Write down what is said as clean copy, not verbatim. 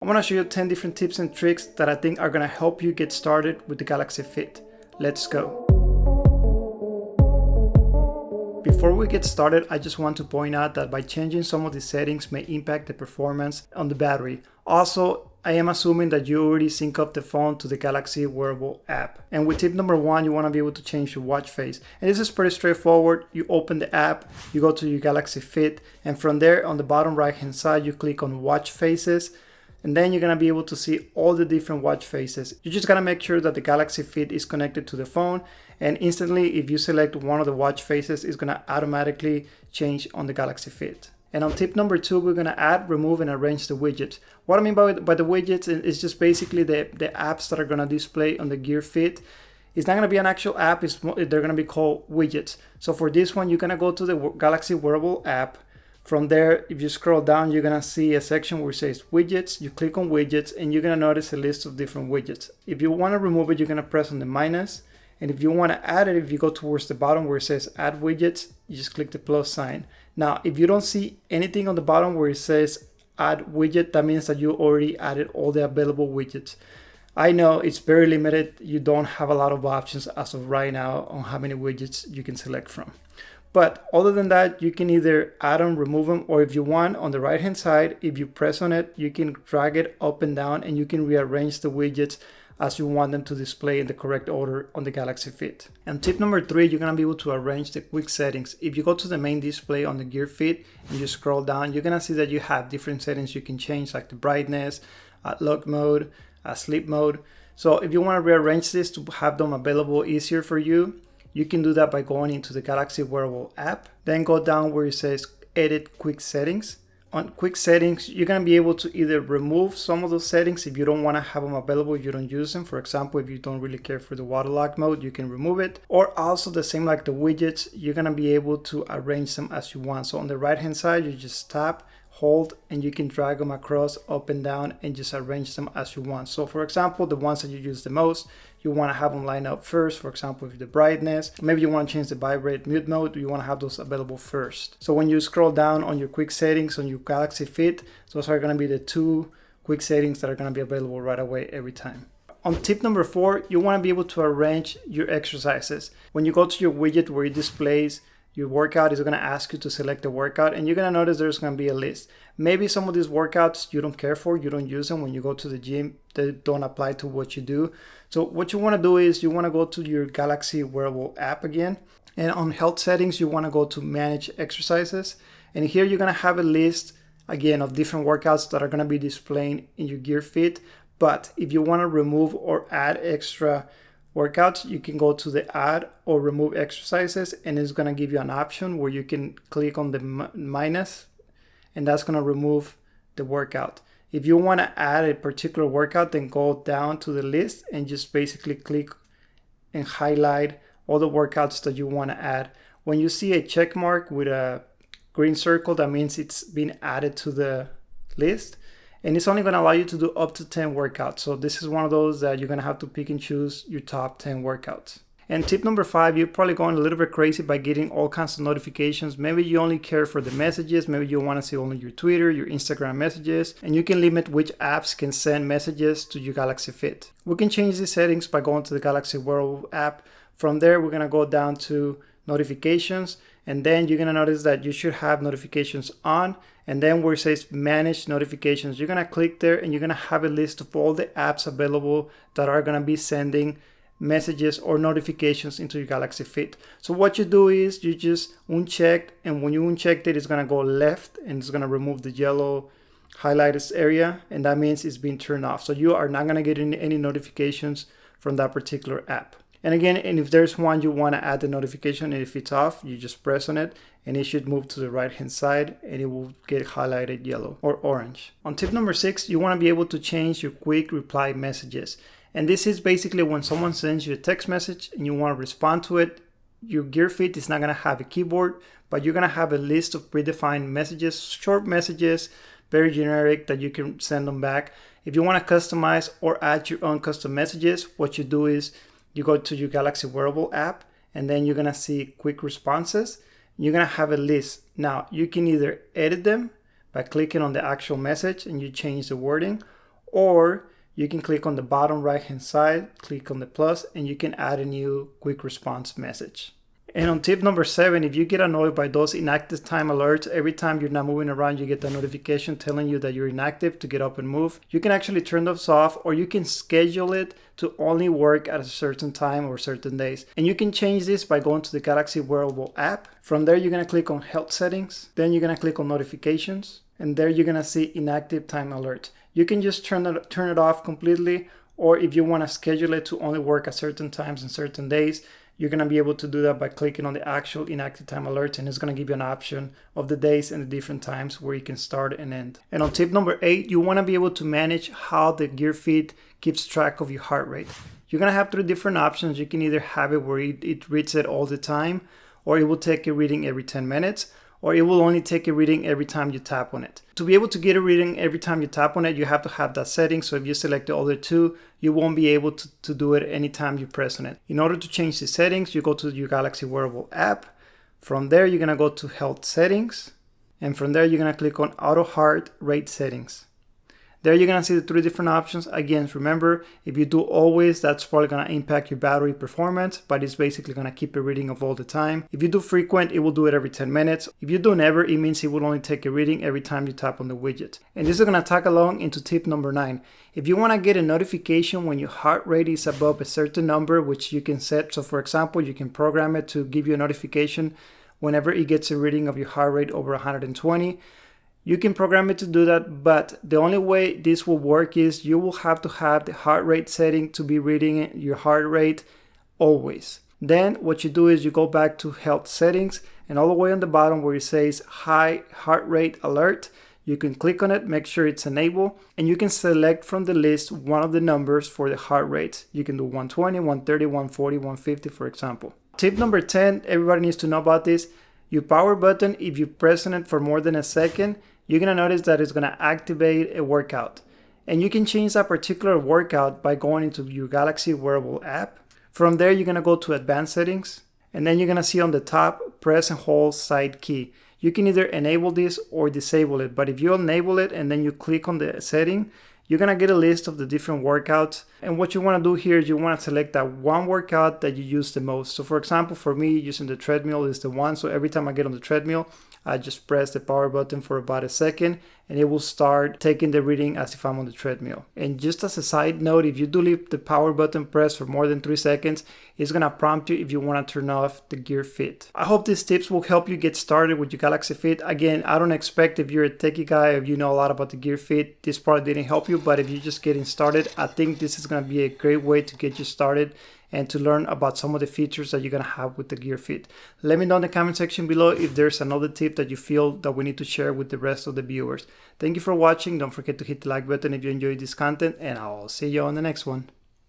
I'm going to show you 10 different tips and tricks that I think are going to help you get started with the Galaxy Fit. Let's go. Before we get started, I just want to point out that by changing some of the settings may impact the performance on the battery. Also, I am assuming that you already sync up the phone to the Galaxy wearable app. And with tip number 1, you want to be able to change your watch face. And this is pretty straightforward. You open the app, you go to your Galaxy Fit, and from there on the bottom right hand side, you click on watch faces. And then you're going to be able to see all the different watch faces. You just got to make sure that the Galaxy Fit is connected to the phone, and instantly if you select one of the watch faces, it's going to automatically change on the Galaxy Fit. And on tip number 2, we're going to add, remove, and arrange the widgets. What I mean by the widgets is just basically the apps that are going to display on the Gear Fit. It's not going to be an actual app, they're going to be called widgets. So for this one, you're going to go to the Galaxy wearable app. From there, if you scroll down, you're going to see a section where it says widgets. You click on widgets and you're going to notice a list of different widgets. If you want to remove it, you're going to press on the minus. And if you want to add it, if you go towards the bottom where it says add widgets, you just click the plus sign. Now, if you don't see anything on the bottom where it says add widget, that means that you already added all the available widgets. I know it's very limited. You don't have a lot of options as of right now on how many widgets you can select from. But other than that, you can either add them, remove them, or if you want, on the right hand side, if you press on it, you can drag it up and down and you can rearrange the widgets as you want them to display in the correct order on the Galaxy Fit. And tip number 3, you're going to be able to arrange the quick settings. If you go to the main display on the Gear Fit and you scroll down, you're going to see that you have different settings you can change, like the brightness, lock mode, sleep mode. So if you want to rearrange this to have them available easier for you, you can do that by going into the Galaxy wearable app. Then go down where it says edit quick settings. On quick settings, you're going to be able to either remove some of those settings if you don't want to have them available, you don't use them. For example, if you don't really care for the water lock mode, you can remove it. Or also the same like the widgets, you're going to be able to arrange them as you want. So on the right hand side, you just tap, hold, and you can drag them across up and down and just arrange them as you want. So for example, the ones that you use the most, you want to have them line up first. For example, with the brightness, maybe you want to change the vibrate mute mode, you want to have those available first. So when you scroll down on your quick settings on your Galaxy Fit, those are going to be the 2 quick settings that are going to be available right away every time. On tip number 4, you want to be able to arrange your exercises. When you go to your widget where it displays your workout, is going to ask you to select a workout, and you're going to notice there's going to be a list. Maybe some of these workouts you don't care for, you don't use them when you go to the gym, they don't apply to what you do. So what you want to do is you want to go to your Galaxy wearable app again, and on health settings, you want to go to manage exercises. And here you're going to have a list again of different workouts that are going to be displaying in your Gear Fit. But if you want to remove or add extra workouts, you can go to the add or remove exercises, and it's going to give you an option where you can click on the minus, and that's going to remove the workout. If you want to add a particular workout, then go down to the list and just basically click and highlight all the workouts that you want to add. When you see a check mark with a green circle, that means it's been added to the list. And it's only going to allow you to do up to 10 workouts. So this is one of those that you're going to have to pick and choose your top 10 workouts. And tip number 5, you're probably going a little bit crazy by getting all kinds of notifications. Maybe you only care for the messages. Maybe you want to see only your Twitter, your Instagram messages. And you can limit which apps can send messages to your Galaxy Fit. We can change these settings by going to the Galaxy wearable app. From there, we're going to go down to notifications. And then you're going to notice that you should have notifications on. And then where it says manage notifications, you're going to click there and you're going to have a list of all the apps available that are going to be sending messages or notifications into your Galaxy Fit. So what you do is you just uncheck, and when you uncheck it, it's going to go left and it's going to remove the yellow highlighted area, and that means it's been turned off. So you are not going to get any notifications from that particular app. And again, and if there's one you want to add the notification, and if it's off, you just press on it and it should move to the right hand side and it will get highlighted yellow or orange. On tip number 6, you want to be able to change your quick reply messages. And this is basically when someone sends you a text message and you want to respond to it. Your Gear Fit is not going to have a keyboard, but you're going to have a list of predefined messages, short messages, very generic, that you can send them back. If you want to customize or add your own custom messages, what you do is you go to your Galaxy wearable app, and then you're going to see quick responses. You're going to have a list. Now, you can either edit them by clicking on the actual message and you change the wording, or you can click on the bottom right hand side, click on the plus, and you can add a new quick response message. And on tip number 7, if you get annoyed by those inactive time alerts, every time you're not moving around, you get the notification telling you that you're inactive to get up and move. You can actually turn those off, or you can schedule it to only work at a certain time or certain days. And you can change this by going to the Galaxy Wearable app. From there, you're going to click on Health Settings. Then you're going to click on Notifications. And there you're going to see Inactive Time Alert. You can just turn it off completely, or if you want to schedule it to only work at certain times and certain days, you're going to be able to do that by clicking on the actual inactive time alert, and it's going to give you an option of the days and the different times where you can start and end. And on tip number 8, you want to be able to manage how the Gear Fit keeps track of your heart rate. You're going to have 3 different options. You can either have it where it reads it all the time, or it will take a reading every 10 minutes, or it will only take a reading every time you tap on it. To be able to get a reading every time you tap on it, you have to have that setting. So if you select the other 2, you won't be able to do it anytime you press on it. In order to change the settings, you go to your Galaxy Wearable app. From there, you're gonna go to Health Settings. And from there, you're gonna click on Auto Heart Rate Settings. There you're gonna see the 3 different options. Again, remember, if you do always, that's probably gonna impact your battery performance, but it's basically gonna keep a reading of all the time. If you do frequent, it will do it every 10 minutes. If you do never, it means it will only take a reading every time you tap on the widget. And this is gonna tag along into tip number 9. If you wanna get a notification when your heart rate is above a certain number, which you can set. So for example, you can program it to give you a notification whenever it gets a reading of your heart rate over 120. You can program it to do that, but the only way this will work is you will have to have the heart rate setting to be reading your heart rate always. Then what you do is you go back to Health Settings, and all the way on the bottom where it says High Heart Rate Alert, you can click on it, make sure it's enabled, and you can select from the list one of the numbers for the heart rate. You can do 120, 130, 140, 150, for example. Tip number 10, everybody needs to know about this. Your power button, if you press on it for more than a second, you're gonna notice that it's gonna activate a workout. And you can change that particular workout by going into your Galaxy Wearable app. From there, you're gonna go to Advanced Settings, and then you're gonna see on the top, press and hold side key. You can either enable this or disable it, but if you enable it and then you click on the setting, you're gonna get a list of the different workouts. And what you wanna do here is you wanna select that one workout that you use the most. So for example, for me, using the treadmill is the one. So every time I get on the treadmill, I just press the power button for about a second, and it will start taking the reading as if I'm on the treadmill. And just as a side note, if you do leave the power button pressed for more than 3 seconds, it's gonna prompt you if you wanna turn off the Gear Fit. I hope these tips will help you get started with your Galaxy Fit. Again, I don't expect if you're a techie guy, if you know a lot about the Gear Fit, this probably didn't help you, but if you're just getting started, I think this is gonna be a great way to get you started and to learn about some of the features that you're gonna have with the Gear Fit. Let me know in the comment section below if there's another tip that you feel that we need to share with the rest of the viewers. Thank you for watching. Don't forget to hit the like button if you enjoyed this content, and I'll see you on the next one.